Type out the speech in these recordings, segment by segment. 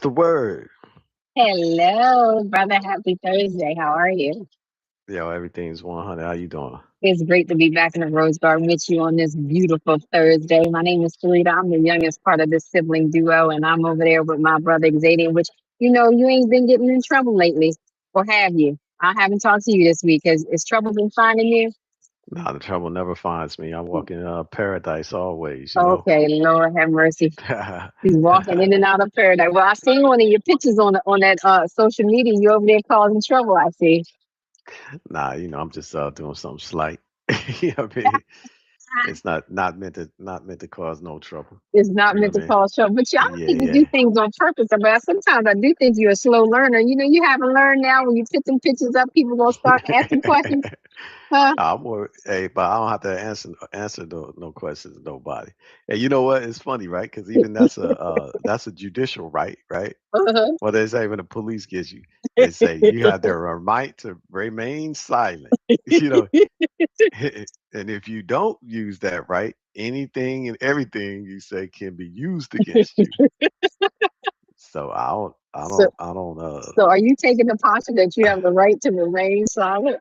the word? Hello, brother. Happy Thursday. How are you? Yo, everything's 100. How you doing? It's great to be back in the Rose Garden with you on this beautiful Thursday. My name is Farida. I'm the youngest part of this sibling duo, and I'm over there with my brother Xavier, which, you ain't been getting in trouble lately, or have you? I haven't talked to you this week. Has trouble been finding you? Nah, the trouble never finds me. I walk in paradise always, Okay, Lord have mercy. He's walking in and out of paradise. Well, I seen one of your pictures on that social media. You over there causing trouble, I see. Nah, I'm just doing something slight. You know what I mean? It's not meant to cause no trouble. It's not You know meant what to I mean? cause trouble. But y'all Yeah, need to do yeah. things on purpose. But sometimes I do think you're a slow learner. You haven't learned now when you put them pictures up, people gonna start asking questions. Huh? I'm more, hey, but I don't have to answer no questions to nobody. And you know what? It's funny, right? Because even that's a judicial right, right? Uh-huh. Well, they say when the police gets you, they say you have the right to remain silent. You know, and if you don't use that right, anything and everything you say can be used against you. So so, I don't. so are you taking the posture that you have the right to remain silent?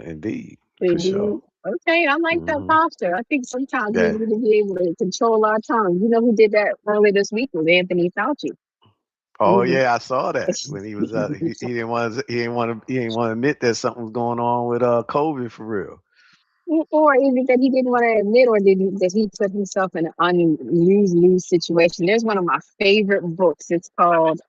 Indeed, for sure. Indeed. Okay, I like that Hmm. posture. I think sometimes we Yeah. need to be able to control our tongue. You know who did that earlier this week was Anthony Fauci. Oh Mhm. yeah, I saw that when he was he didn't want to admit that something was going on with COVID for real. Or is it that he didn't want to admit, or that he put himself in an lose situation? There's one of my favorite books. It's called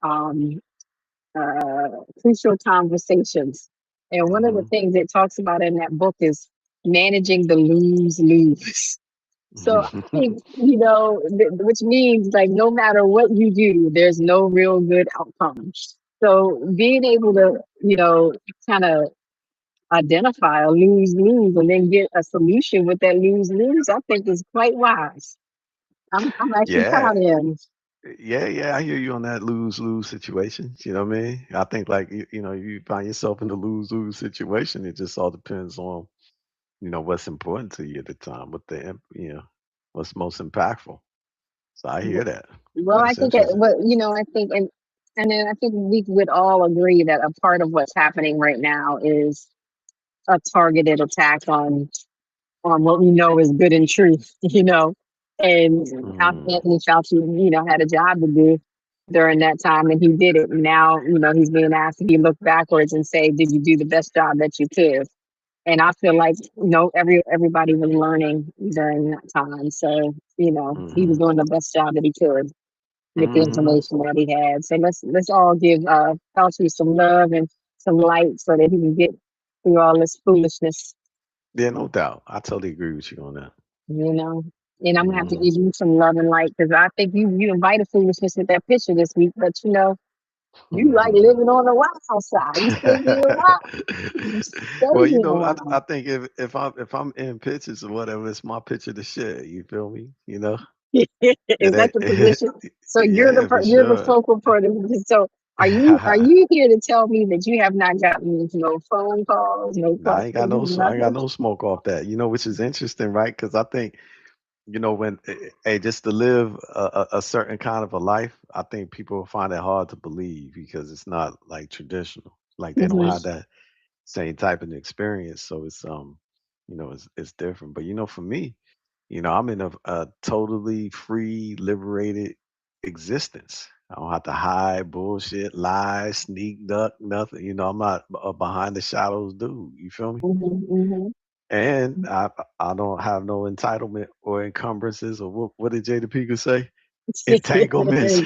Crucial Conversations. And one of the Hmm. things it talks about in that book is managing the lose lose. So I think, which means like no matter what you do, there's no real good outcome. So being able to, kind of identify a lose lose and then get a solution with that lose lose, I think is quite wise. I'm actually Yeah, proud of him. yeah. I hear you on that lose lose situation. You know what I mean? I think like you find yourself in the lose lose situation. It just all depends on what's important to you at the time, what's most impactful. So I hear that. Well, I That's think, interesting. I think, and then I think we would all agree that a part of what's happening right now is a targeted attack on what we know is good and truth, And Mm, Anthony Fauci, had a job to do during that time, and he did it. And now, he's being asked to be look backwards and say, "Did you do the best job that you could?" And I feel like everybody was learning during that time, so he was hmm. doing the best job that he could with the Hmm. information that he had. So let's all give Fauci some love and some light so that he can get through all this foolishness, Yeah, no doubt. I totally agree with you on that. you know. And I'm gonna have to Hmm. give you some love and light because I think you invited foolishness with that picture this week, but you like Hmm. living on the wild side. You stay being wild. You stay Well, being I wild. think if I'm in pictures or whatever, it's my picture to share. You feel me? Is It that ain't. the position? So Yeah, for you're the sure. focal point. So are you here to tell me that you have not gotten no phone calls, no Nah, questions, I ain't got nothing? no smoke off that. Which is interesting, right? Because I think when hey, just to live a certain kind of a life, I think people find it hard to believe because it's not like traditional. Like they don't Hmm. have that same type of experience. So it's it's different. But for me, I'm in a totally free, liberated existence. I don't have to hide, bullshit, lie, sneak, duck, nothing. I'm not a behind the shadows dude. You feel me? Hmm. Hmm. And I don't have no entitlement or encumbrances or what did Jada Pinkett say? Entanglements.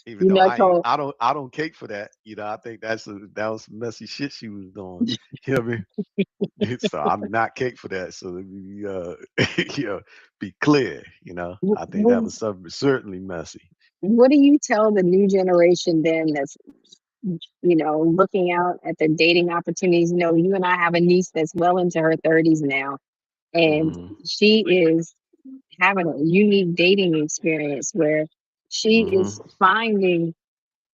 Even You're though not called. I don't cake for that. I think that was some messy shit she was doing. You know what I mean? So I'm not cake for that. So let me be clear. I think that was something certainly messy. What do you tell the new generation then that's looking out at the dating opportunities? You and I have a niece that's well into her 30s now, and Hmm. she is having a unique dating experience where she Hmm. is finding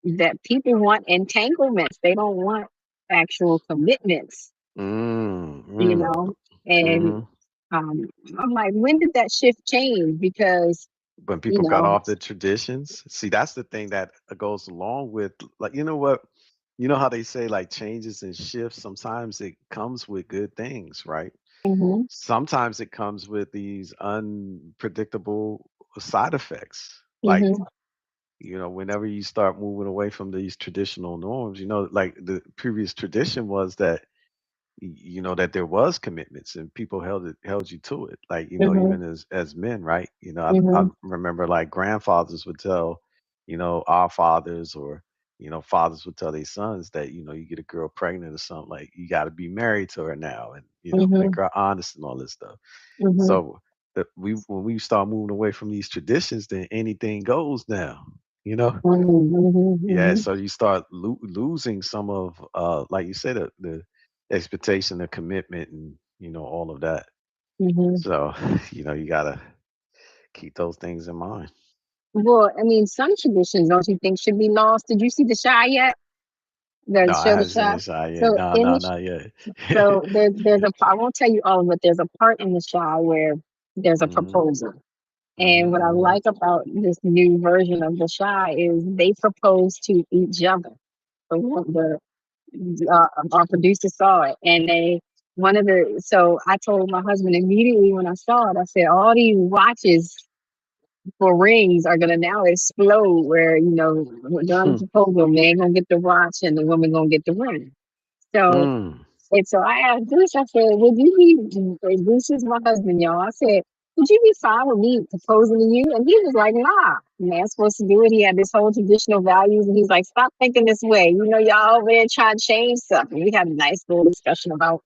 that people want entanglements. They don't want actual commitments, you Mm-hmm. know. And Hmm. um, I'm like, when did that shift change? Because when you people got know. off the traditions. See, that's the thing that goes along with, like, you know what? You know how they say like changes and shifts, sometimes it comes with good things, right? Hmm. Sometimes it comes with these unpredictable side effects. Like, Hmm. whenever you start moving away from these traditional norms, like the previous tradition was that that there was commitments and people held you to it, like, Hmm. even as men, right? I Hmm. remember like grandfathers would tell our fathers, or fathers would tell their sons that you get a girl pregnant or something, like you got to be married to her now, and make Hmm. her honest and all this stuff. Hmm. So when we start moving away from these traditions, then anything goes now, you know yeah, Hmm. so you start losing some of, like you said, the expectation, the commitment, and all of that. Hmm. So you gotta keep those things in mind. Well, I mean, some traditions don't you think should be lost? Did you see The Shy yet? The No, I show The haven't seen Shy. this side yet. So No, in no, the not yet. so there's a I won't tell you all of it. There's a part in The Shy where there's a Hmm. proposal. And what I Hmm. like about this new version of The Shy is they propose to each other. Our producer saw it, and so I told my husband immediately when I saw it, I said, all these watches for rings are gonna now explode where, during the proposal, man gonna get the watch and the woman gonna get the ring. So Mm. and so I asked Bruce, I said, would you be, and Bruce is my husband, y'all. I said, would you be fine with me proposing to you? And he was like, nah, man's supposed to do it. He had this whole traditional values. And he's like, stop thinking this way. Y'all over there trying to change stuff. And we had a nice little discussion about,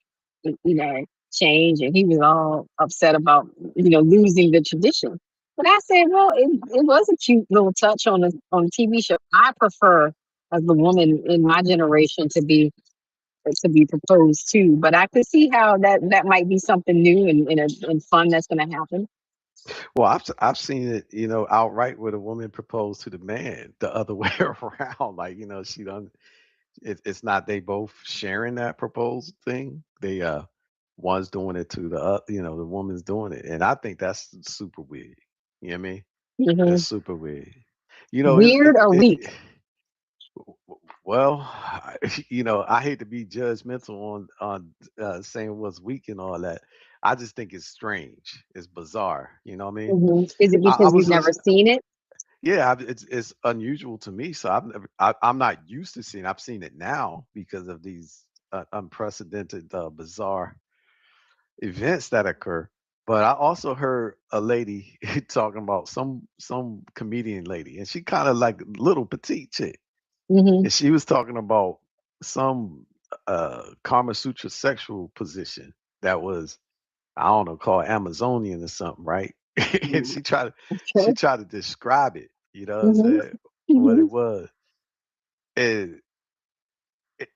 change. And he was all upset about, losing the tradition. But I said, well, it was a cute little touch on a TV show. I prefer, as the woman in my generation, to be proposed to. But I could see how that might be something new and fun that's going to happen. Well, I've seen it, outright where the woman proposed to the man the other way around. Like, she done. It's not they both sharing that proposal thing. They one's doing it to the woman's doing it, and I think that's super weird. You know what I mean? Hmm. It's super weird. You know, Weird or weak? well, I hate to be judgmental saying what's weak and all that. I just think it's strange. It's bizarre. You know what I mean? Hmm. Is it I because you've was never listening. seen it? Yeah, it's unusual to me. So I'm not used to seeing. I've seen it now because of these unprecedented, bizarre events that occur. But I also heard a lady talking about some comedian lady, and she kind of like little petite chick, Hmm. and she was talking about some Kama Sutra sexual position that was, I don't know, called Amazonian or something, right? And she Okay. tried to describe it, you know what I'm Hmm. saying? What Hmm. it was.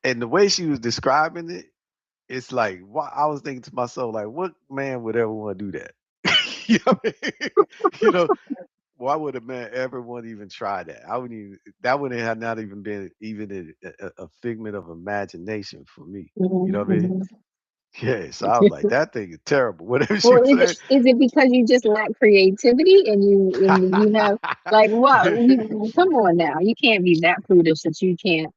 And the way she was describing it, it's like, why, I was thinking to myself, like, what man would ever want to do that? you know, what I mean? you know, why would a man ever want to even try that? I wouldn't even, that wouldn't have not even been even a figment of imagination for me. You know what I mean? Hmm. Yeah, so I was like, that thing is terrible. Whatever she Well, was saying. is it because you just lack creativity and you have like what? Come on now, you can't be that prudish that you can't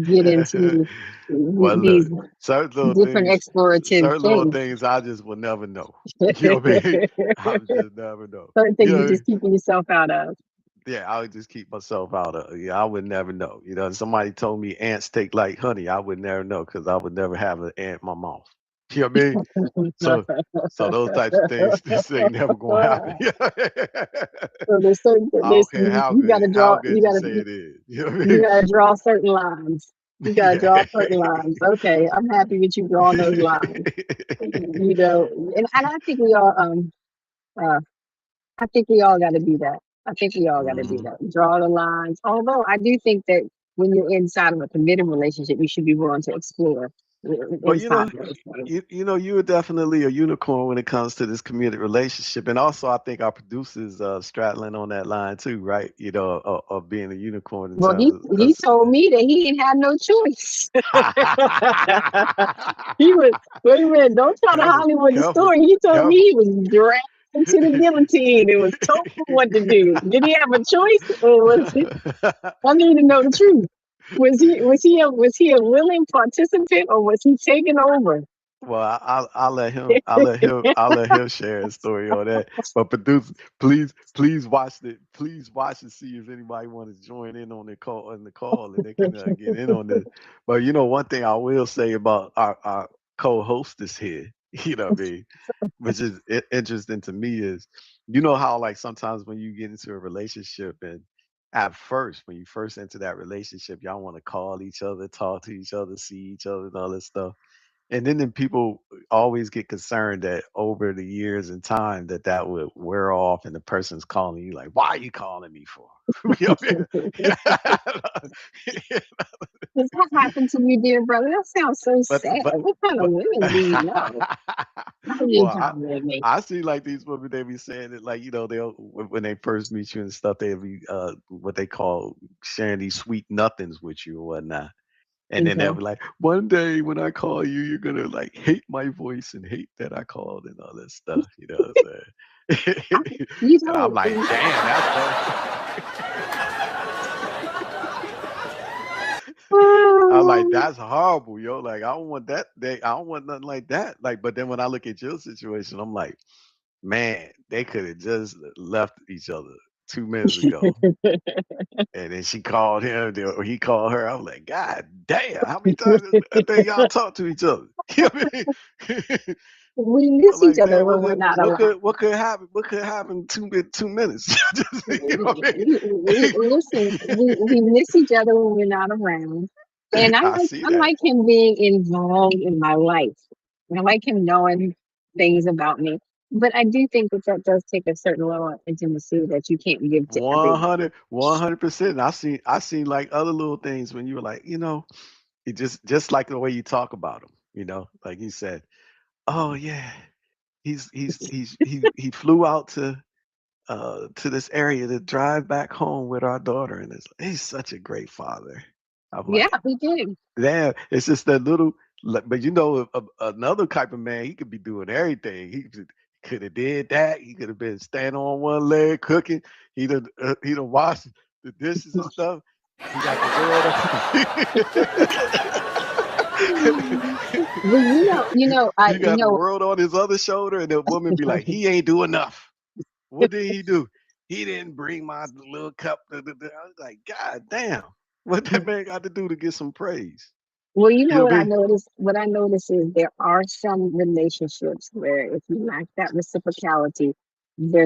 get into Well, these look, certain little different things, explorative certain little things. things, I just will never know. You know what I mean? I would just never know. Certain You things you're know, just keeping yourself out of. yeah, I would just keep myself out of. Yeah, I would never know. Somebody told me ants take like honey, I would never know because I would never have an ant in my mouth. You know what I mean? So, so those types of things, this ain't never gonna happen. So there's certain I there's don't care how draw good you say it is. You know what I you mean? gotta draw certain lines. You gotta draw Yeah. certain lines. Okay, I'm happy with you drawing those lines. And I think we all uh I think we all got to do that. I think we all got to do Mhm. that. Draw the lines. Although I do think that when you're inside of a committed relationship, you should be willing to explore Well, inside of those things. you are definitely a unicorn when it comes to this committed relationship, and also I think our producers straddling on that line too, right? Of being a unicorn in Well, terms he of he us. told me that he didn't have no choice. He was wait a minute, don't try to careful, Hollywood the careful, story. He told me careful. he was dressed. to the guillotine. It was told him what to do. Did he have a choice, or was he? I need to know the truth. Was he a willing participant, or was he taking over? Well, I'll let him share his story on that. But producer, please watch it. Please watch and see if anybody want to join in on the call, and they can get in on this. But one thing I will say about our co-hostess here, what I mean, which is interesting to me is, how like sometimes when you get into a relationship and at first, when you first enter that relationship, y'all want to call each other, talk to each other, see each other, and all that stuff. And then people always get concerned that over the years and time that would wear off, and the person's calling you like, "Why are you calling me for?" You know what I mean? Does that happen to you, dear brother? That sounds so but sad. but What kind of but women do you know? Why are you well, calling me? I see like these women, they be saying it like, they'll when they first meet you and stuff, they'll be what they call sharing these sweet nothings with you or whatnot. And then they'll Okay. be like, one day when I call you, you're gonna like hate my voice and hate that I called and all that stuff. You know what I'm I, saying? you And I'm know, like, damn, that's I'm like, that's horrible, yo. Like, I don't want that. I don't want nothing like that. Like, but then when I look at your situation, I'm like, man, they could have just left each other 2 minutes ago. And then she called him, or he called her. I was like, God damn, how many times a day y'all talk to each other? You know what I mean? we I'm miss each like, other damn, when we're not around. what could happen? What could happen in 2 minutes? Just, you know what I mean? Listen, we miss each other when we're not around. And I see I that. like him being involved in my life. I like him knowing things about me. But I do think that that does take a certain level of intimacy that you can't give to One everyone. hundred, 100%. I seen like other little things when you were like, it just like the way you talk about him, like you said, oh yeah, he flew out to this area to drive back home with our daughter, and he's such a great father. I'm Yeah, like, we did. damn, it's just that little, but another type of man, he could be doing everything. He could have did that. He could have been standing on one leg cooking. He done washed the dishes and stuff. He got the world Well, he got the world on his other shoulder, and the woman be like, he ain't do enough. What did he do? He didn't bring my little cup. I was like, God damn, what that man got to do to get some praise? Well, You know what what I I mean? noticed. What I notice is there are some relationships where if you lack that reciprocality, there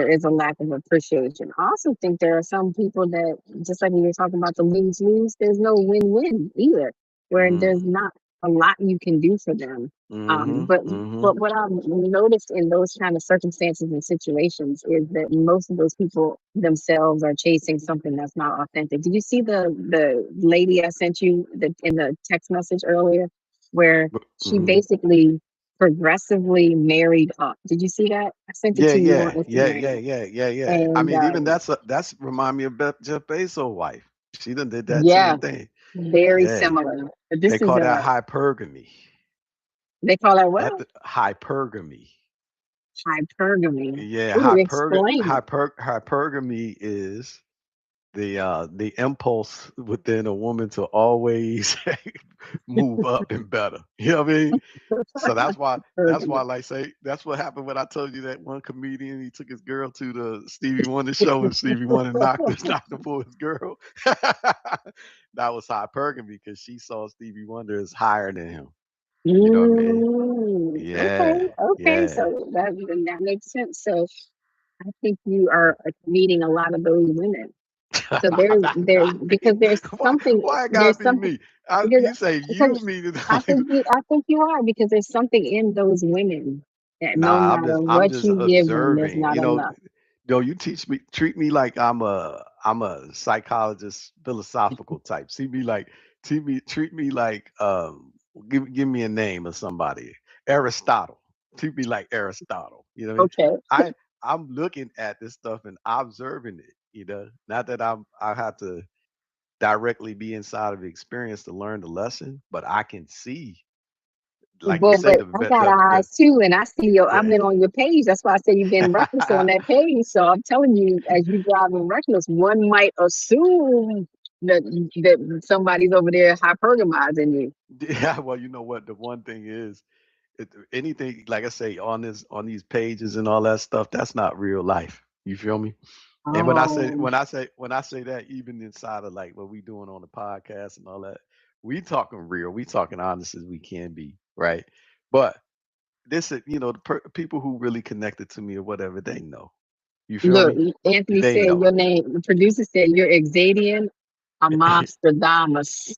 is a lack of appreciation. I also think there are some people that, just like we were talking about the lose lose, there's no win win either, where there's Mm, not a lot you can do for them. mm-hmm, But mm-hmm. what I've noticed in those kind of circumstances and situations is that most of those people themselves are chasing something that's not authentic. Did you see the lady I sent you in the text message earlier, where she Hmm. basically progressively married up? Did you see that? I sent it Yeah, to you on yeah, yeah, yeah, Instagram, yeah, yeah, yeah. I and mean, even that's remind me of Jeff Bezos' wife. She done did that yeah, same thing. very Yeah, similar. But they this is call that a hypergamy. they call that what? Hypergamy. Hypergamy. Yeah, Ooh, explain it. hypergamy is the impulse within a woman to always move up and better. You know what I mean? So that's why Hypergamy. like say that's what happened when I told you that one comedian, he took his girl to the Stevie Wonder show, and Stevie Wonder knocked her for his girl. That was hypergamy because she saw Stevie Wonder as higher than him. You know what I mean? Okay, Yeah, okay. yeah. So that makes sense. So I think you are meeting a lot of those women. So there's because why, why it gotta there's be something me? because You say because you mean I think you are because there's something in those women that no Nah, matter I'm what just you give them, there's observing. not enough. You treat me like I'm a psychologist, philosophical type. Treat me like give me a name of somebody. Aristotle. Treat me like Aristotle. You know what Okay. I mean? I'm looking at this stuff and observing it, Not that I have to directly be inside of the experience to learn the lesson, but I can see like you Well, say, but I got the eyes too, and I see I've yeah. been on your page. That's why I said you've been reckless on that page. So I'm telling you, as you driving reckless, one might assume that somebody's over there hypergamizing you. Yeah, well, you know what? The one thing is, anything like I say on these pages and all that stuff, that's not real life. You feel me? And Oh, when I say that, even inside of like what we doing on the podcast and all that, we talking real, we talking honest as we can be, right? But this is, the people who really connected to me or whatever, they know. You feel look, me? Anthony They said know. your name. The producer said you're Exadian Amastradamus.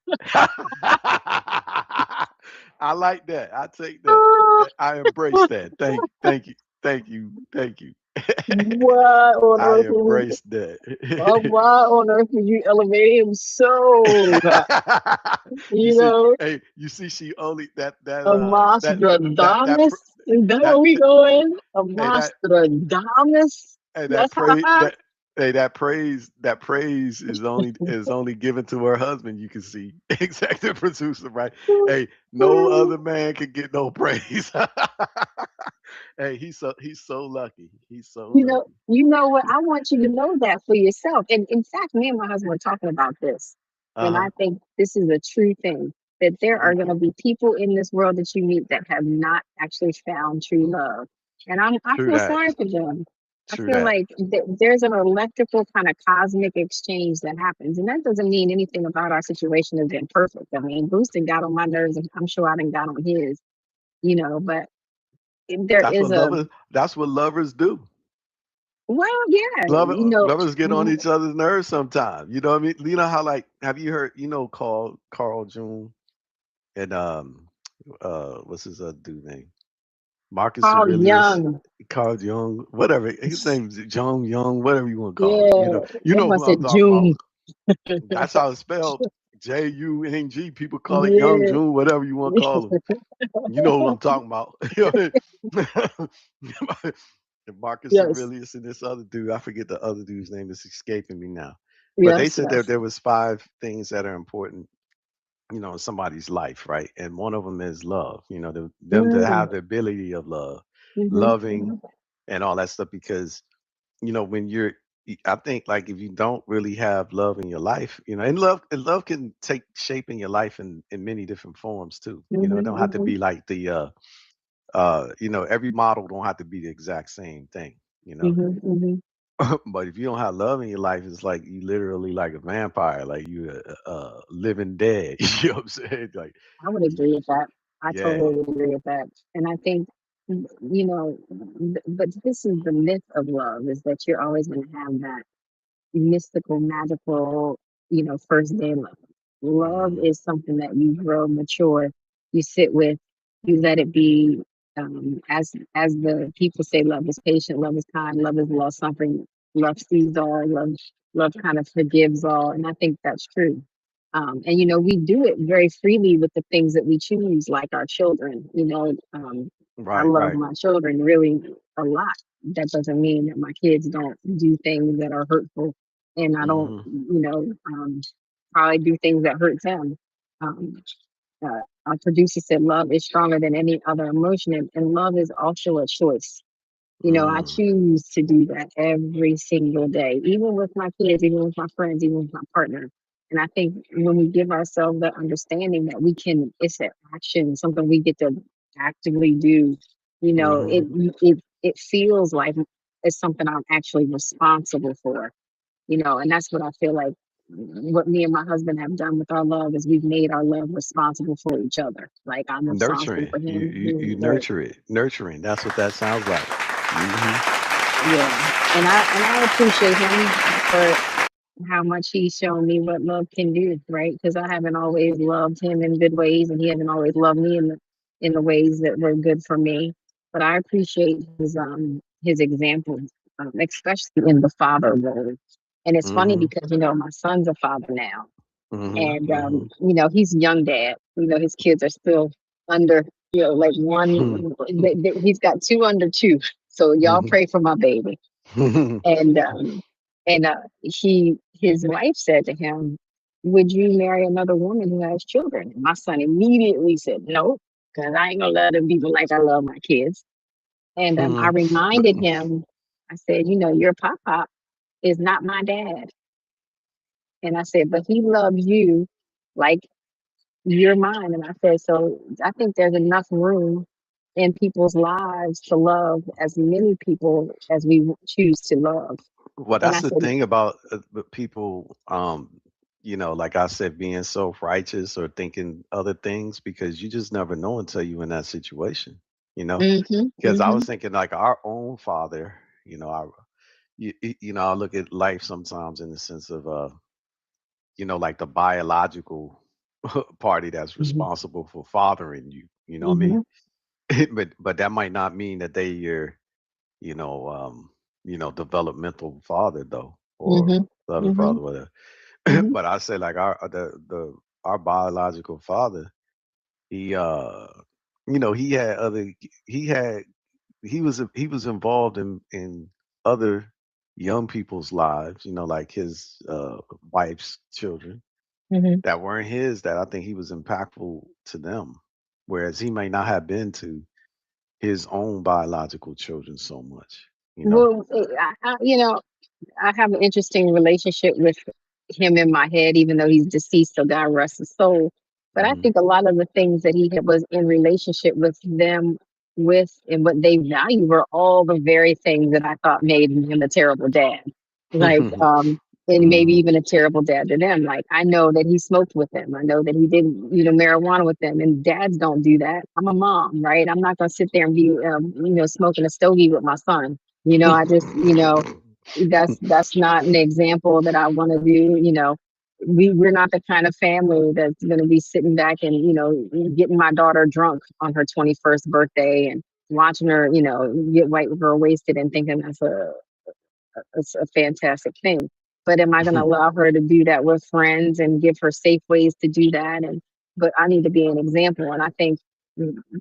I like that. I take that. I embrace that. Thank you, thank you. Why on I earth would embrace that. why on earth would you elevate him so high? You You see, know, hey, you see, she only that Amastradamus. Is that where that we going? hey that Amastradamus. hey That's that praise high. that hey that praise is only given to her husband. You can see executive producer, right? Hey, no other man can get no praise. Hey, he's so lucky. He's so lucky. You know what? I want you to know that for yourself. And in fact, me and my husband were talking about this. Uh And I huh. think this is a true thing that there are Hmm. going to be people in this world that you meet that have not actually found true love. And I True feel that. sorry for them. I True feel that. like there's an electrical kind of cosmic exchange that happens. And that doesn't mean anything about our situation is imperfect. I mean, Booston got on my nerves, and I'm sure I didn't got on his, but there That's is what a, lovers. That's what lovers do. well, yeah, Lovers get on each other's nerves sometimes. You know what I mean? You know how like have you heard? Carl June and what's his other dude name? Marcus Carl Aurelius, Young. Carl Jung, whatever his name is, Jung Young, whatever you want to call him. Yeah, You that know who must I'm said talking about. June. That's how it's spelled. Jung. People call it Young Yeah. June, whatever you want to call him. You know who I'm talking about. Marcus Yes, Aurelius and this other dude, I forget the other dude's name, is escaping me now. But they yes, said that yes. there was 5 things that are important, in somebody's life, right? And one of them is love. Them to Mm, have the ability of love, mhm, loving, mhm, and all that stuff. Because when I think like if you don't really have love in your life, and love can take shape in your life in many different forms too. It mhm, don't have to mhm, be like every model don't have to be the exact same thing, you know. mhm, mhm. But if you don't have love in your life, it's like you literally like a vampire, like you living dead. You know what I'm saying? Like, I would y- agree with that. I yeah, totally would agree with that. And I think, but this is the myth of love is that you're always going to have that mystical, magical, first day love. Love hmm is something that you grow, mature, you sit with, you let it be. As the people say, love is patient, love is kind, love is long suffering, love sees all, love kind of forgives all, and I think that's true. And we do it very freely with the things that we choose, like our children. I right, love right. my children really a lot. That doesn't mean that my kids don't do things that are hurtful, and I don't, hmm probably do things that hurt them. Um, our producer said love is stronger than any other emotion, and love is also a choice. I mm choose to do that every single day, even with my kids, even with my friends, even with my partner. And I think when we give ourselves the understanding that it's an action, something we get to actively do, hmm it feels like it's something I'm actually responsible for, and that's what I feel like what me and my husband have done with our love is we've made our love responsible for each other. Like I'm responsible Nurturing. for You, him. you you nurture it. Nurturing. That's what that sounds like. Hmm Yeah, and I appreciate him for how much he's shown me what love can do, right? Because I haven't always loved him in good ways, and he hasn't always loved me in the ways that were good for me. But I appreciate his example, especially in the father role. And it's funny hmm because my son's a father now, hmm and hmm he's young dad. His kids are still under, like he's got two under two. So y'all hmm pray for my baby. And his wife said to him, "Would you marry another woman who has children?" And my son immediately said, "No." because I ain't gonna love them people like I love my kids. And I Mhm. But reminded him, I said, you know, your papa is not my dad. And I said, but he loves you like you're mine. And I said, so I think there's enough room in people's lives to love as many people as we choose to love. well, And I that's the said, thing about people, like I said, being self-righteous or thinking other things because you just never know until you in that situation, you know? mm-hmm, Because I mm-hmm, was thinking like our own father, I look at life sometimes in the sense of, like the biological party that's mm-hmm, responsible for fathering you, you know what I mean? mm-hmm, But that might not mean that they your, you know, developmental father though, or mm-hmm, loving mm-hmm, father, whatever. mm-hmm, But I say like our biological father, he he had other he had he was involved in other young people's lives, like his wife's children mm-hmm. that weren't his, that I think he was impactful to them, whereas he may not have been to his own biological children so much, you know. Well, you know, I have an interesting relationship with him in my head, even though he's deceased, so God rest his soul. But I Hmm. think a lot of the things that was in relationship with them with and what they value were all the very things that I thought made him a terrible dad. Like, and maybe Hmm. even a terrible dad to them. Like, I know that he smoked with them. I know that he did, marijuana with them. And dads don't do that. I'm a mom, right? I'm not going to sit there and be, smoking a stogie with my son. I just, that's not an example that I want to do. We're not the kind of family that's going to be sitting back and getting my daughter drunk on her 21st birthday and watching her get white girl wasted and thinking that's a fantastic thing. But am I going to allow her to do that with friends and give her safe ways to do that? And but I need to be an example, and I think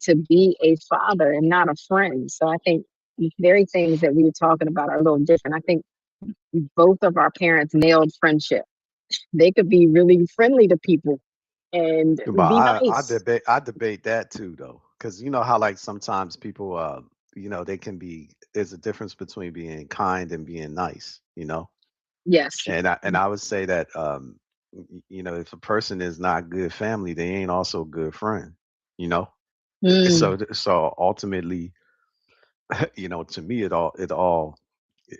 to be a father and not a friend. So I think the very things that we were talking about are a little different. I think both of our parents nailed friendship. They could be really friendly to people and But be I nice. debate that too though, because you know how like sometimes people they can be, there's a difference between being kind and being nice, Yes. and I would say that if a person is not good family, they ain't also good friend, you know. Mm. So ultimately, to me it all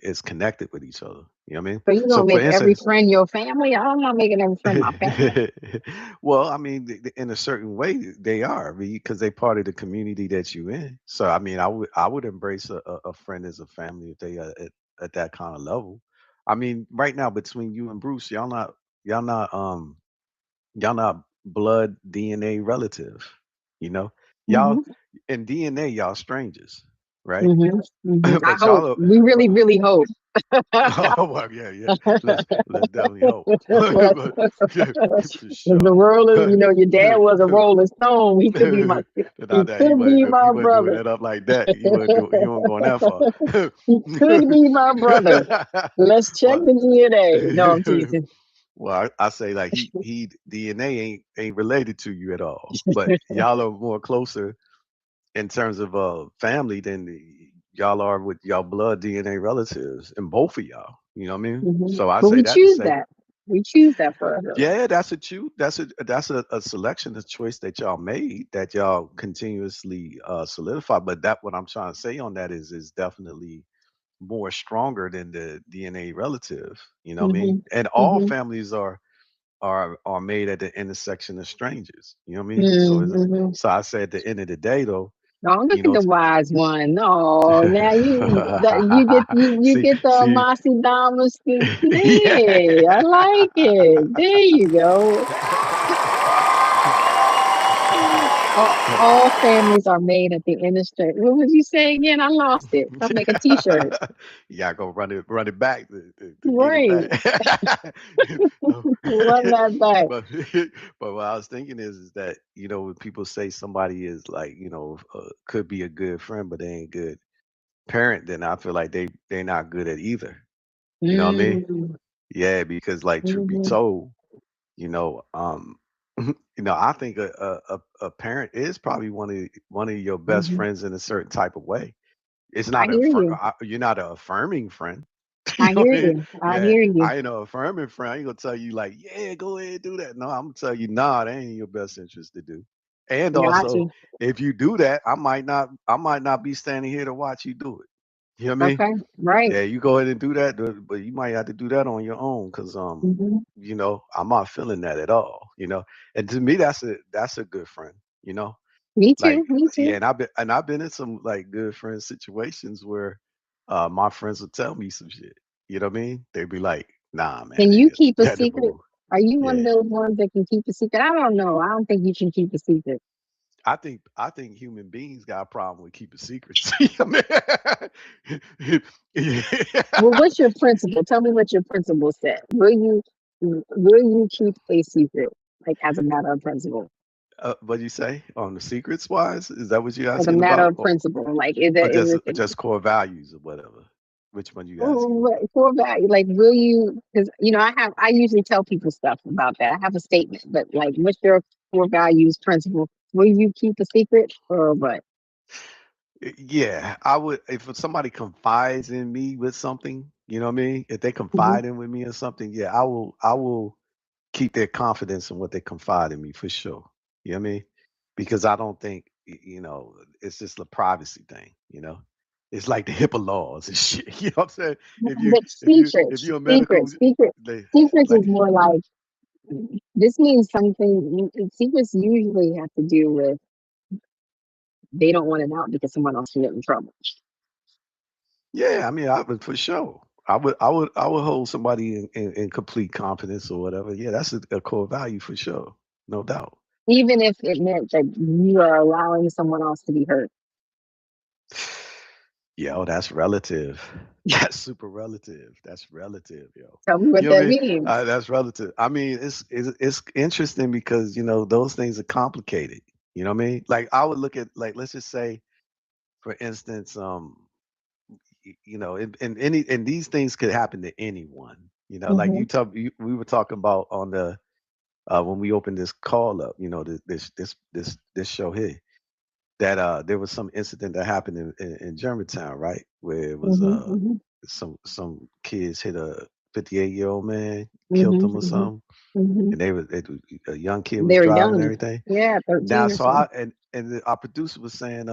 is connected with each other. You know what I mean? So you So gonna for make every instance, friend your family? I'm not making every friend my family. well, I mean, in a certain way, they are because they part of the community that you in. So, I mean, I would embrace a friend as a family if they are at that kind of level. I mean, right now between you and Bruce, y'all not y'all not blood DNA relative. You know, y'all Hmm. in DNA y'all strangers, right? Hmm. Hmm. I But hope. y'all are, We but really, really hope. oh well, yeah, yeah. Let's definitely hope. Let's- But yeah, for the sure. world is, your dad was a Rolling Stone. He could be my, he Not that could be you my wasn't doing brother. that up like that. You weren't going that far. He could be my brother. Let's check well, the DNA. No, I'm teasing. well, I say like he DNA ain't related to you at all, but y'all are more closer in terms of family than y'all are with y'all blood DNA relatives, and both of y'all. You know what I mean? So I But say we that to choose say, that. We choose that for ourselves. yeah, that's a selection, a choice that y'all made that y'all continuously solidify. But that what I'm trying to say on that is definitely more stronger than the DNA relative. You know what I Hmm. mean? And all Hmm. families are made at the intersection of strangers. You know what I mean? Hmm. So I say at the end of the day though, Oh, look you at know, the wise one. Oh, now you see, get the see, Mossy Damas. Hey, I like it. There you go. All families are made at the interstate. What would you say again? I lost it. I'll make a T-shirt. you gotta go run it back to get it Right. back. No. Run that back. but but what I was thinking is that when people say somebody is like could be a good friend but they ain't good parent, then I feel like they're not good at either. You know what I mean? Mm-hmm. Yeah, because like truth be told, you know, um, I think a parent is probably one of your best Mhm. friends in a certain type of way. It's I not hear you. you're not an affirming friend. You I know hear what I mean? you. I Yeah, hear you. I ain't no affirming friend. I ain't gonna tell you like, yeah, go ahead do that. No, I'm gonna tell you, nah, that ain't in your best interest to do. And Got also, you. if you do that, I might not be standing here to watch you do it. You know what I mean? Okay. Right. Yeah, you go ahead and do that, but you might have to do that on your own because Hmm. I'm not feeling that at all. And to me, that's a good friend. You know, Me like too. Me yeah, too. and I've been in some like good friend situations where my friends would tell me some shit. You know what I mean? They'd be like, "Nah, man, Can you keep a that never secret? will." Are you one of Yeah, those ones that can keep a secret? I don't know. I don't think you can keep a secret. I think human beings got a problem with keeping secrets. I mean, Well, yeah. what's your principle? Tell me what your principle said. Will you keep a secret, like as a matter of principle? What do you say on the secrets wise? Is that what you're As a asking matter about, of principle, like is or that is just it just core values or whatever? Which one you asking well, about? for value? Like, will you? Because I usually tell people stuff about that. I have a statement, but like, what's your core values principle? Will you keep a secret or what? Yeah, I would if somebody confides in me with something. You know what I mean? If they Hmm. confide in with me or something, yeah, I will keep their confidence in what they confide in me for sure. You know what I mean? Because I don't think it's just a privacy thing. It's like the HIPAA laws and shit. You know what I'm saying? If you But if you if secrets, you're a medical, secrets, secret, they secrets is like more like this means something. Secrets usually have to do with they don't want it out because someone else can get in trouble. yeah. I mean, I would for sure. I would hold somebody in complete confidence or whatever. Yeah, that's a core value for sure, no doubt. Even if it meant that you are allowing someone else to be hurt. Yo, that's relative. That's super relative. That's relative, yo. Tell me what You know what I that mean? means. That's relative. I mean, it's interesting because those things are complicated. You know what I mean? Like I would look at like let's just say, for instance, and these things could happen to anyone. Like Hmm. we were talking about on the when we opened this call up. This show here that there was some incident that happened in Germantown, right? Where it was Hmm. Hmm. some kids hit a 58-year-old man, killed Hmm. him or Hmm. something, Hmm. and a young kid was They were driving and young. everything. Yeah, Now, 13 or so so. our producer was saying,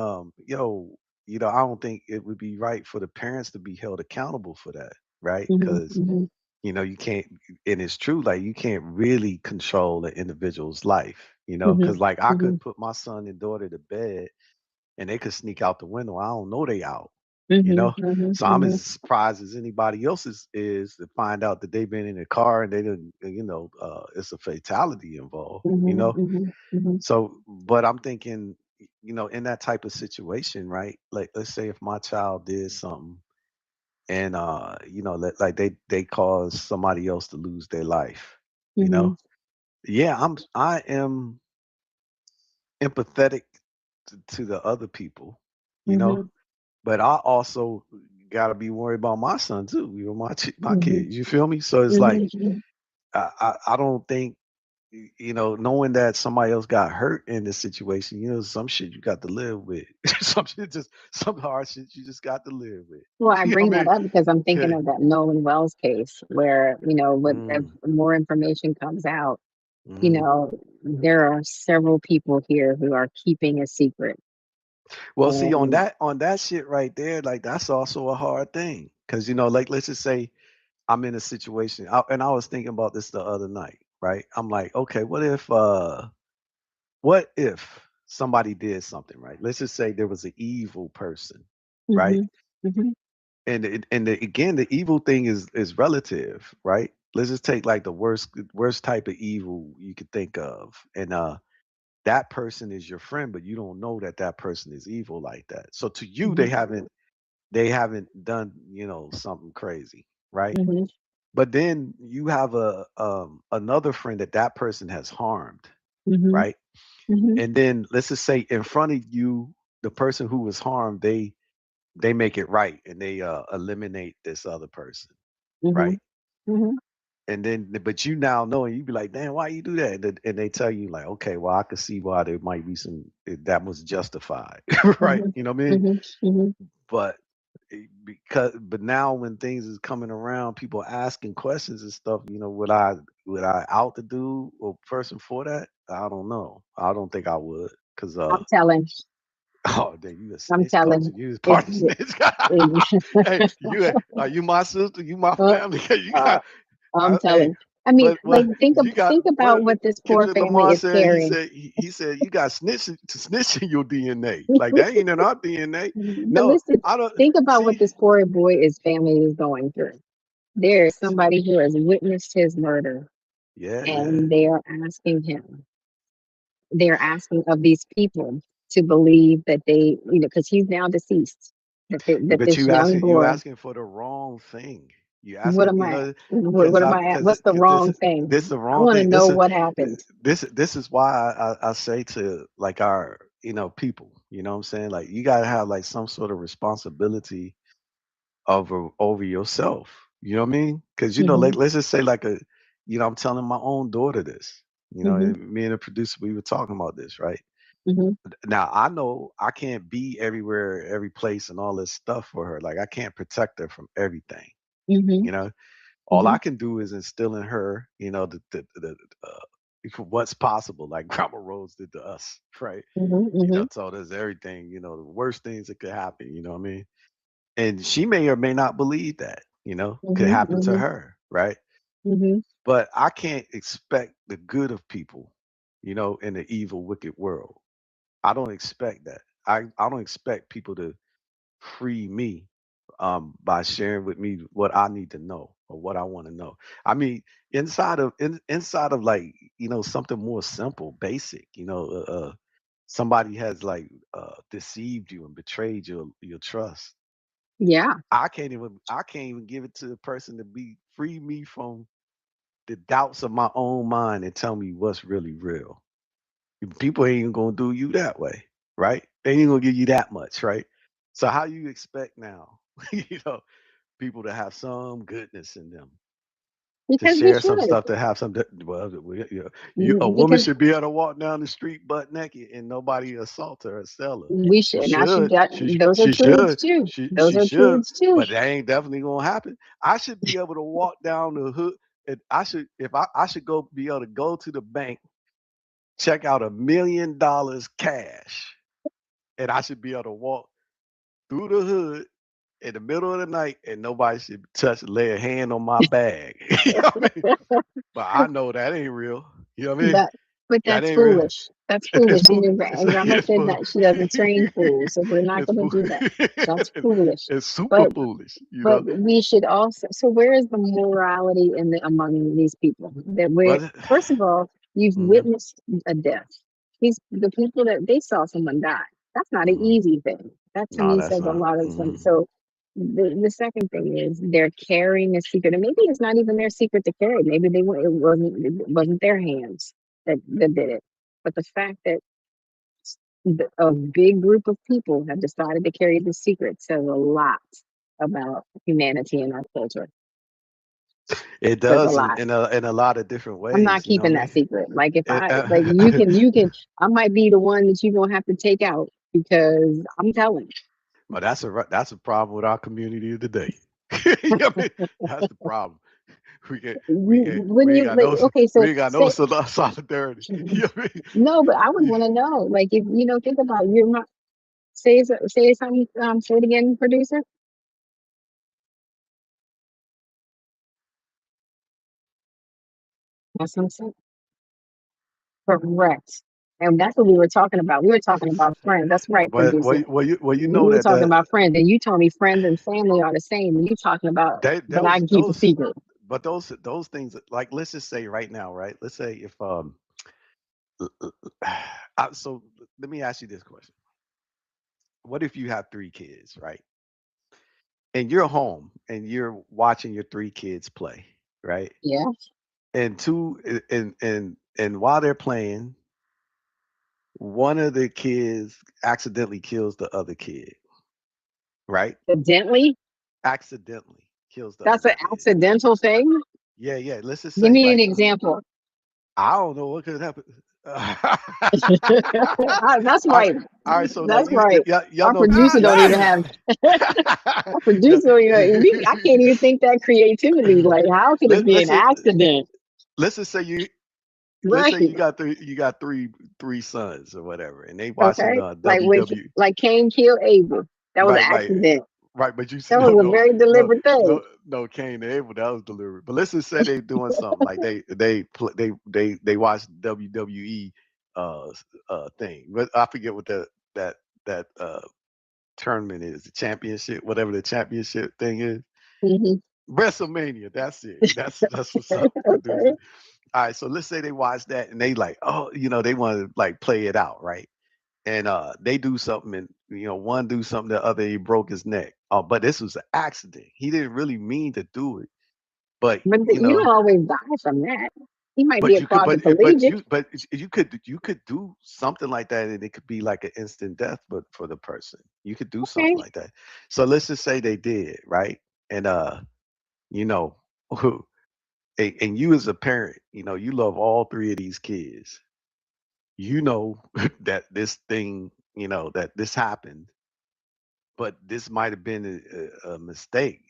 yo, I don't think it would be right for the parents to be held accountable for that, right? Hmm. Because Hmm. you can't, and it's true, like you can't really control an individual's life, Hmm. because like I Hmm. could put my son and daughter to bed and they could sneak out the window. I don't know they out, you Hmm. know. Hmm. So I'm Hmm. as surprised as anybody else is to find out that they've been in a car and they didn't, it's a fatality involved. Hmm. Hmm. So, but I'm thinking, in that type of situation, right? Like, let's say if my child did something and like they cause somebody else to lose their life, you Hmm. know. Yeah, I am empathetic to the other people, you know, Hmm. but I also got to be worried about my son too, my Hmm. kids. You feel me? So it's like Hmm. I don't think knowing that somebody else got hurt in this situation. Some shit you got to live with. Some hard shit you just got to live with. Well, I You know bring what I that mean? up because I'm thinking Yeah. of that Nolan Wells case where, if Mm, more information comes out, hmm there are several people here who are keeping a secret. Well, see, on And that shit right there, like that's also a hard thing, because like let's just say I'm in a situation, and I was thinking about this the other night, right? I'm like, okay, what if somebody did something, right? Let's just say there was an evil person, right? hmm. Hmm. Again, the evil thing is relative, right? Let's just take like the worst type of evil you could think of, and that person is your friend, but you don't know that that person is evil like that. So to you, Hmm. they haven't done something crazy, right? Hmm. But then you have another friend that person has harmed, Hmm. right? Hmm. And then let's just say in front of you, the person who was harmed, they make it right and they eliminate this other person, Hmm. right? Hmm. and then but you now know, and you be like, damn, why you do that? And they tell you like, okay, well, I could see why there might be some that was justified, right? Mhm. You know what I mean? Mhm. Mhm. But but now when things is coming around, people asking questions and stuff, would I out the dude or person for that? I don't know. I don't think I would, cause I'm telling. oh, then you a I'm snitch telling. culture. You is If, part of snitch. if Hey, are you my sister? You my uh, family? You uh, got I'm hey, telling. I mean, like what think you got? think What about what this poor Kendrick family Lamar is said? He carrying. said he said you got snitch in your DNA. Like that ain't in our DNA. But No, listen, I don't think about what see. this poor boy is family is going through. There is somebody who has witnessed his murder, Yeah, yeah. and they're asking of these people to believe that they, because he's now deceased, that But this young you boy, asking for the wrong thing. You what asking, am I, because what am I at? What's the this wrong thing? this the I wrong want to thing. know what happened. This is why I say to like our people. You know what I'm saying? Like you gotta have like some sort of responsibility over yourself. You know what I mean? Because like Hmm. let's just say like I'm telling my own daughter this. Hmm. And me and the producer we were talking about this, right? Hmm. Now I know I can't be everywhere, every place, and all this stuff for her. Like I can't protect her from everything. Hmm. You know, all Hmm. I can do is instill in her, what's possible, like Grandma Rose did to us, right? Hmm. Hmm. Told us everything. The worst things that could happen. You know what I mean? And she may or may not believe that. Could Hmm. happen to Hmm. her, right? Hmm. But I can't expect the good of people, in the evil, wicked world. I don't expect that. I don't expect people to free me by sharing with me what I need to know or what I want to know. I mean, inside of like something more simple, basic. Somebody has like deceived you and betrayed your trust. Yeah. I can't even give it to the person to be free me from the doubts of my own mind and tell me what's really real. People ain't even gonna do you that way, right? They ain't gonna give you that much, right? So how you expect now, people to have some goodness in them, to Because we share some should. stuff, to have some. Well, a woman Because should be able to walk down the street butt naked and nobody assault her or sell her. we She should. Now she should. got, those are She truths should. too. Those She are should. truths too. But that ain't definitely gonna happen. I should be able to walk down the hood. And I should, if I should go be able to go to the bank, check out $1 million cash, and I should be able to walk through the hood in the middle of the night, and nobody should lay a hand on my bag. You know what I mean? But I know that ain't real. You know what I mean? That, but That that's ain't real. foolish. That's It's foolish. fool. And grandma It's said fool. that she doesn't train fools, so we're not It's going fool. to do that. That's foolish. It's super But foolish. but we should also. So where is the morality in among these people? That we're, But first of all, you've mhm, witnessed a death. These the people that they saw someone die. That's not an mhm. easy thing. That to No, me that's says a not. lot of some. Mhm. So the second thing is they're carrying a secret, and maybe it's not even their secret to carry. Maybe it wasn't their hands that did it, but the fact that a big group of people have decided to carry this secret says a lot about humanity and our culture. It Says a does lot. in a lot of different I'm not ways. You know keeping what I that mean? secret. Like if It, I like you can I might be the one that you're gonna have to take out because I'm telling. well, that's a problem with our community today. You know what I mean? That's the problem. You when you like okay, so We ain't got no say solidarity. You know what I no, but I would mean? want to know. Like if think about it, you're not say something, say it again, producer. That's what I'm saying. Correct. And that's what we were talking about. We were talking about friends. That's right, But producer. you We know were that talking about friends, and you told me friends and family are the same. And you talking about, they but I those can keep a those secret. but those things, like let's just say right now, right? Let's say if so let me ask you this question. What if you have three kids, right? And you're home and you're watching your three kids play, right? Yeah, And and while they're playing, one of the kids accidentally kills the other kid, right? evidently, Accidentally kills the that's other an kid. accidental thing. Yeah, yeah. Let's just Give say me an like example. I don't know what could happen. That's all right, right. all right. So like That's right. y'all Our know producer don't even y'all, have. Our producer don't even. I can't even think that creativity. Like, how could it be an listen, accident? let's just say you let's say Right. you got three sons or whatever, and they watching Okay. Like when, WW. like Cain killed Abel. That was an Right, accident. right. But you That no, was a no, very no, deliberate thing. no. Cain and Abel, that was deliberate. But let's just say they doing something like they watch WWE thing. But I forget what that that tournament is, the championship, whatever the championship thing is. Hmm. WrestleMania. That's it. That's what's up, producer. All right. So let's say they watch that and they like, oh, they want to like play it out, right? And they do something and one do something, the other he broke his neck. Oh, but this was an accident. He didn't really mean to do it. But But you don't always die from that. He might be but a you could but quadriplegic. you could do something like that and it could be like an instant death but for the person. You could do something Okay. like that. So let's just say they did, right? And you know, and you as a parent, you love all three of these kids. You know that this thing, that this happened, but this might have been a mistake,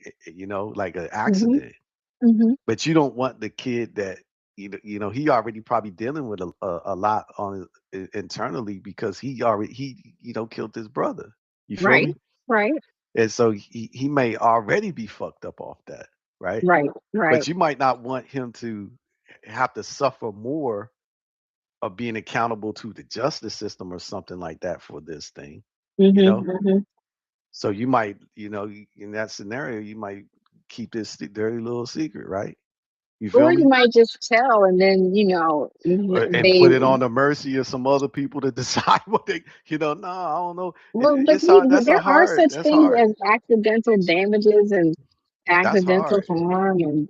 like an Hmm. accident. Hmm. But you don't want the kid that he already probably dealing with a lot on internally because he killed his brother. You feel Right. me? Right. And so he may already be fucked up off that, right? Right. Right. But you might not want him to have to suffer more of being accountable to the justice system or something like that for this thing, you Hmm. know? Hmm. So you might, in that scenario, you might keep this dirty little secret, right? You Or feel you me? might just tell, and then And they. put it on the mercy of some other people to decide what they, no, I don't know. Well, but It's hard. there are such That's things hard. as accidental damages and That's accidental hard. harm, and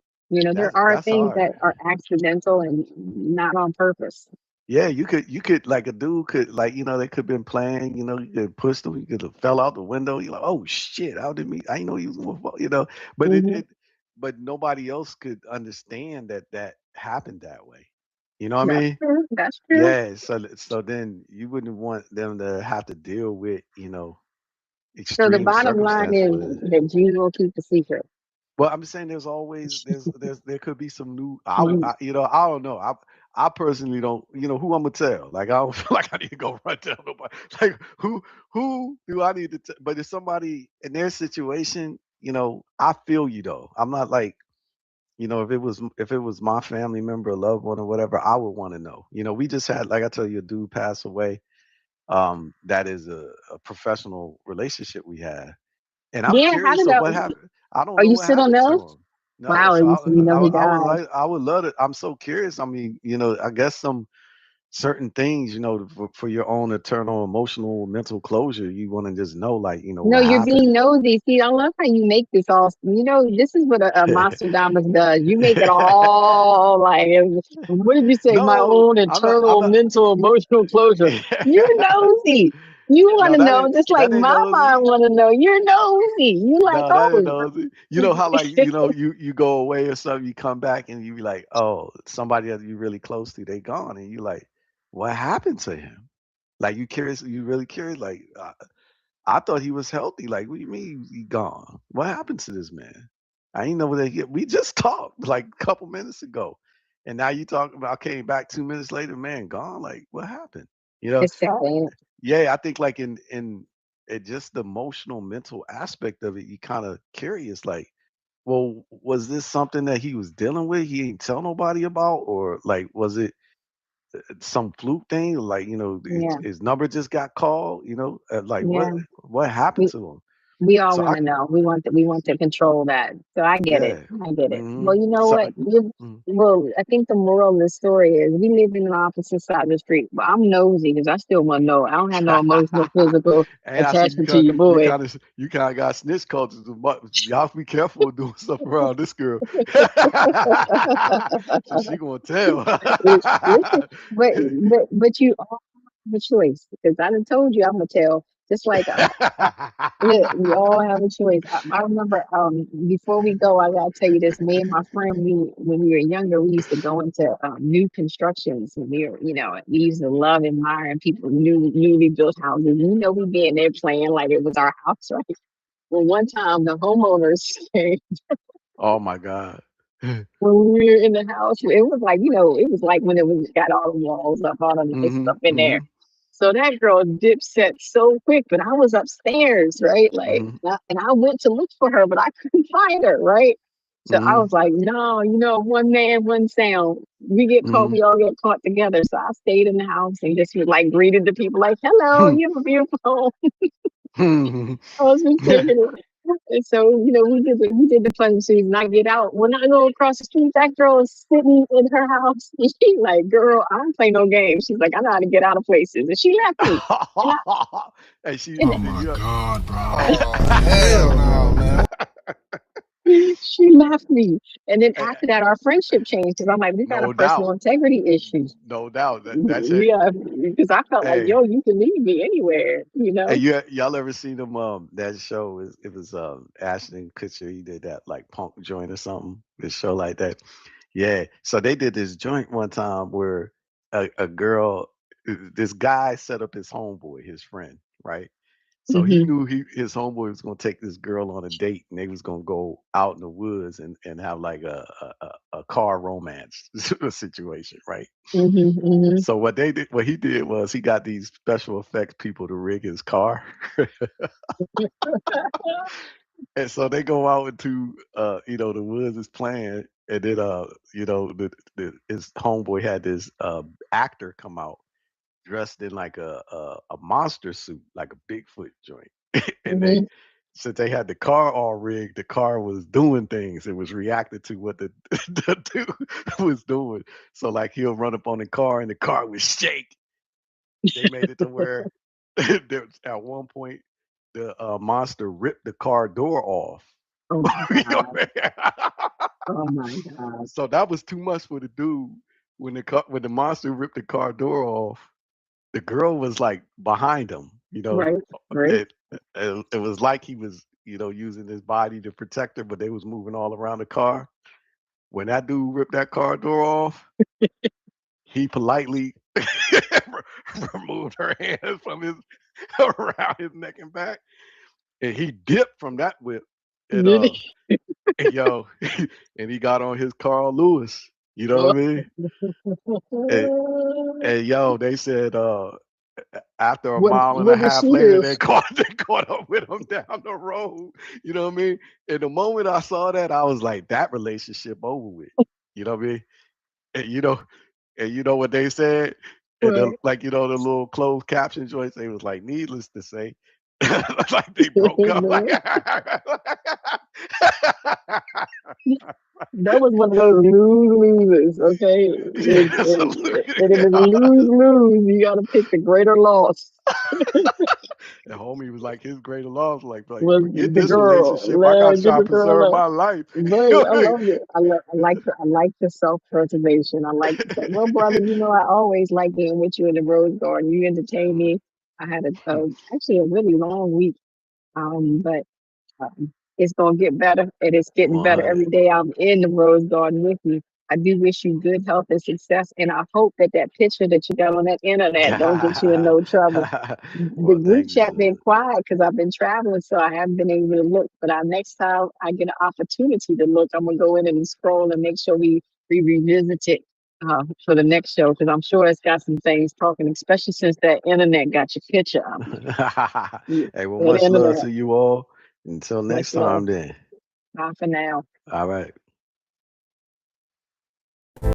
there are That's things hard. that are accidental and not on purpose. Yeah, you could like a dude could like they could been playing, you could push them, you could have fell out the window. You're like, oh shit, how did me? I didn't know he was gonna fall. But Hmm. but nobody else could understand that happened that way. You know what I That's mean? true. That's true. Yeah. So then you wouldn't want them to have to deal with So the extreme bottom line circumstance is for this. that Jesus will keep the secret. Well, I'm saying there's always there could be some new. Mhm. I don't know. I personally don't. Who I'm gonna tell. Like I don't feel like I need to go run tell nobody. Like who do I need to? But if somebody in their situation, I feel you though. I'm not like if it was my family member, a loved one, or whatever, I would want to know. We just had like I tell you, a dude pass away. That is a professional relationship we had. And I'm Yeah. How curious did of that? what happened. I don't Oh, know you what still don't happened to know? him. No, Wow. so So you know he I would died. like I would love it. I'm so curious. I mean, I guess some certain things, for your own eternal emotional mental closure, you want to just know, like, No, what you're happened. being nosy. See, I love how you make this all. This is what a Nostradamus does. You make it all like, what did you say? My No, own I'm not. I'm internal, not. mental, emotional closure. You're nosy. You want No, to know, just like that ain't my mind nosy. want to know. You're nosy. You like, No, that ain't oh, nosy. You know how like you go away or something, you come back and you be like, oh, somebody that you really close to, they gone, and you like, what happened to him? Like you curious, you really curious. Like I thought he was healthy. Like what do you mean he gone? What happened to this man? I didn't know that we just talked like a couple minutes ago, and now you talking about I came back 2 minutes later, man, gone. Like what happened? You know? it's sad. Ain't it? Yeah, I think like in it just the emotional mental aspect of it, you kind of curious, like, well, was this something that he was dealing with? He ain't tell nobody about, or like was it some fluke thing? Like, Yeah, his number just got called, like yeah. what happened We, to him? we all So want I to know. We want to control that. So I get it. yeah. I get it. Hmm. Well, you know So what? mhm. Well, I think the moral of the story is we live in the opposite side of the street. But I'm nosy because I still want to know. I don't have no emotional, physical And I see attachment to your boy. you kind of got snitch cultures. Y'all be careful with doing stuff around this girl. So she gonna tell. Listen, but you all have a choice because I done told you I'm gonna tell. Just like yeah, we all have a choice. I remember before we go, I gotta tell you this. Me and my friend, when we were younger, we used to go into new constructions, and we used to love admiring people newly built houses. We'd be in there playing like it was our house, right? Well, one time the homeowners came Oh my God. when we were in the house. It was like it was like when it was got all the walls up, all the nice Hmm. stuff in there. Hmm. So that girl dipset so quick, but I was upstairs, right? Like, Hmm. and I went to look for her, but I couldn't find her, right? So I Hmm. was like, no, one man, one sound. We get caught, Hmm. we all get caught together. So I stayed in the house and just was like greeted the people like, hello, you have a beautiful home. I was just taking it. And so, we did the fun season. I get out. When I go across the street, that girl is sitting in her house. And she like, girl, I don't play no games. She's like, I know how to get out of places. And she left me. And I And she, and Oh and my you, God, bro. Oh hell no, man. she left me. And then eh, after that, our friendship changed because I'm like, we got a no personal doubt, integrity issue. no doubt. That's it. Yeah, because I felt like, Hey, yo, you can leave me anywhere. hey, y'all ever seen them? That show it was Ashton Kutcher. He did that like punk joint or something. This show like that. Yeah. So they did this joint one time where a girl, this guy set up his homeboy, his friend, right? So he Hmm. knew his homeboy was gonna take this girl on a date, and they was gonna go out in the woods and have like a car romance situation, right? Hmm. Hmm. So what he did was he got these special effects people to rig his car, and so they go out into the woods is playing, and then his homeboy had this actor come out dressed in like a monster suit, like a Bigfoot joint. And Hmm. since they had the car all rigged, the car was doing things. It was reacting to what the, the dude was doing. So like he'll run up on the car and the car would shake. They made it to where at one point the monster ripped the car door off. Oh my You know God. what I mean? Oh my God. So that was too much for the dude. When the monster ripped the car door off, the girl was like behind him. Right. Right. It was like he was using his body to protect her, but they was moving all around the car. When that dude ripped that car door off, he politely removed her hands from his around his neck and back, and he dipped from that whip. And Really? and yo, and he got on his Carl Lewis. You know what I mean? And, and yo, they said after a mile and a What did half she later, do? they caught up with him down the road. You know what I mean? And the moment I saw that, I was like, that relationship over with. You know what I mean? And you know what they said? And Right. the little closed caption joints, they was like, needless to say, like they broke up. Like, Man, that was one of those lose loses. Okay, yes, absolutely. and if it's lose lose, you got to pick the greater loss. And homie was like, his greater loss, like Was forget the this girl? relationship. I gotta Get try to the girl preserve up. my life. Right, I love it. I like the self preservation. I like to say, well, brother, I always like being with you in the rose garden. You entertain me. I had actually a really long week. But it's gonna get better, and it's getting better every 100. day. I'm in the rose garden with you. I do wish you good health and success, and I hope that picture that you got on that internet don't get you in no trouble. The Well, group thank you, chat been sis. quiet because I've been traveling, so I haven't been able to look. But next time I get an opportunity to look, I'm gonna go in and scroll and make sure we revisit it for the next show because I'm sure it's got some things talking, especially since that internet got your picture. Hey, well, That much love internet, to you all. Until much next love. time, then. Bye for now. All right.